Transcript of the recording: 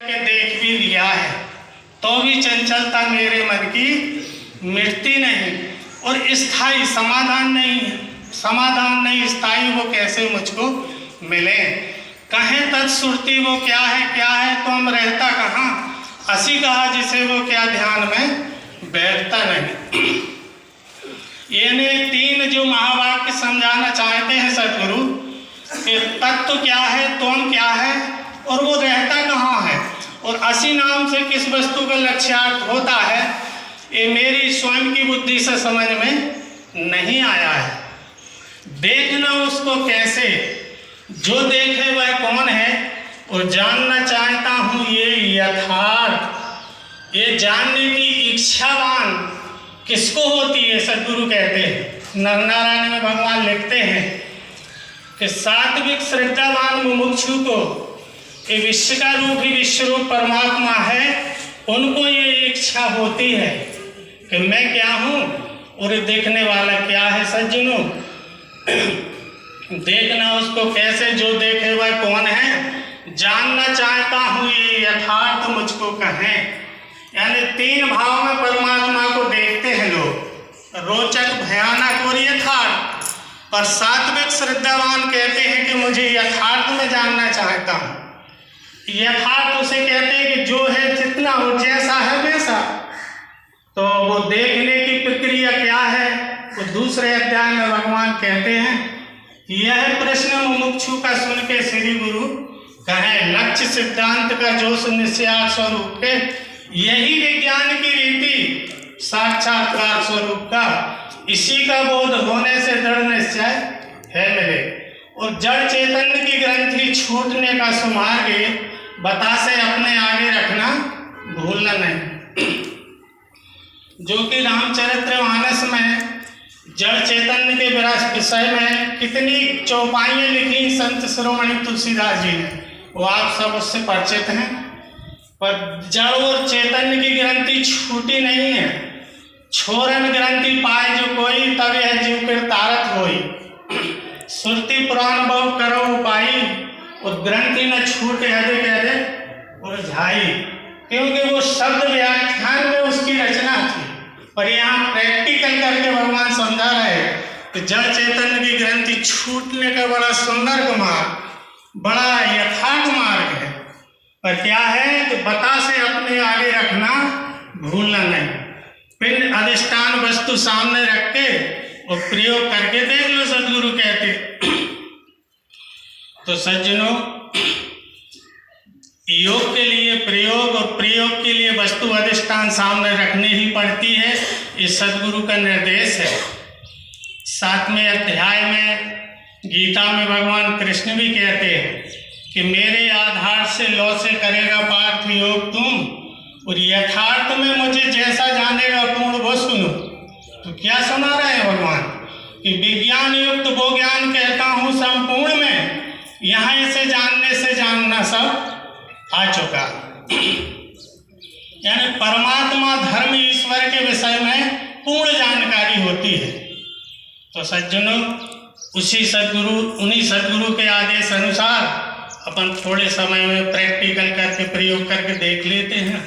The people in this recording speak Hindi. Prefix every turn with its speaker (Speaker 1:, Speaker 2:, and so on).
Speaker 1: के देख भी लिया है तो भी चंचलता मेरे मन की मिटती नहीं, और स्थायी समाधान नहीं स्थायी वो कैसे मुझको मिले। कहें तत्सुरती वो क्या है तो हम रहता कहाँ, असी कहा जिसे वो क्या ध्यान में बैठता नहीं। यानी तीन जो महावाक्य समझाना चाहते हैं सदगुरु कि तत्व क्या है, तुम क्या है और वो रहता कहाँ है, और असी नाम से किस वस्तु का लक्ष्यार्थ होता है, ये मेरी स्वयं की बुद्धि से समझ में नहीं आया है। देखना उसको कैसे, जो देखे वह कौन है, और जानना चाहता हूँ ये यथार्थ। ये जानने की इच्छावान किसको होती है, सदगुरु कहते हैं। नरनारायण में भगवान लिखते हैं कि सात्विक श्रद्धावान मुमुक्षु को ये विश्व का रूप ही विश्वरूप परमात्मा है, उनको ये इच्छा होती है कि मैं क्या हूँ और देखने वाला क्या है। सज्जनों, देखना उसको कैसे, जो देखे वह कौन है, जानना चाहता हूँ ये यथार्थ मुझको कहें। यानी तीन भाव में परमात्मा को देखते हैं लोग, रोचक, भयानक और यथार्थ। पर सात्विक श्रद्धावान कहते हैं कि मुझे यथार्थ में जानना चाहता हूँ। यथार्थ उसे कहते हैं कि जो है जितना हो, जैसा है वैसा। तो वो देखने की प्रक्रिया क्या है, वो दूसरे अध्याय में भगवान कहते हैं, यह प्रश्न मुमुक्षु का सुन के श्री गुरु कहें, लक्ष्य सिद्धांत का जो निश्चयार्थ स्वरूप के, यही विज्ञान की रीति साक्षात्कार स्वरूप का, इसी का बोध होने से दृढ़ निश्चय है मिले। और जड़ चैतन्य की ग्रंथि छूटने का सुमार्ग बता से अपने आगे रखना भूलना नहीं। जो कि रामचरितमानस में जड़ चैतन्य के विषय में कितनी चौपाइयाँ लिखी संत शिरोमणि तुलसीदास जी ने, वो आप सब उससे परिचित हैं। पर जड़ और चैतन्य की ग्रंथि छूटी नहीं है। छोरन ग्रंथि पाए जो कोई, तब यह जीव कर तारत होई। सुरति पुराण बहु करो उपाई, और ग्रंथि न छूटे हदे कहदे और झाई। क्योंकि वो शब्द व्याख्यान में उसकी रचना थी, पर यहाँ प्रैक्टिकल करके भगवान समझा रहे हैं कि जड़ चैतन्य की ग्रंथि छूटने का बड़ा सुंदर मार्ग, बड़ा यथार्थ मार्ग है। पर क्या है कि बता से अपने आगे रखना भूलना नहीं। पिंड अधिष्ठान वस्तु सामने रख के और प्रयोग करके देख लो, सदगुरु कहते। तो सज्जनों, योग के लिए प्रयोग और प्रयोग के लिए वस्तु अधिष्ठान सामने रखनी ही पड़ती है। ये सदगुरु का निर्देश है। 7वें अध्याय में गीता में भगवान कृष्ण भी कहते हैं कि मेरे आधार से लौ से करेगा पार्थ योग तुम, और यथार्थ में मुझे जैसा जानेगा पूर्ण वो सुनो। तो क्या सुना रहे हैं भगवान कि विज्ञान युक्त वो ज्ञान कहता हूँ संपूर्ण में, यहाँ इसे जानने से जानना सब आ चुका। यानी परमात्मा, धर्म, ईश्वर के विषय में पूर्ण जानकारी होती है। तो सज्जनों, उन्हीं सदगुरु के आदेश अनुसार अपन थोड़े समय में प्रैक्टिकल करके प्रयोग करके देख लेते हैं।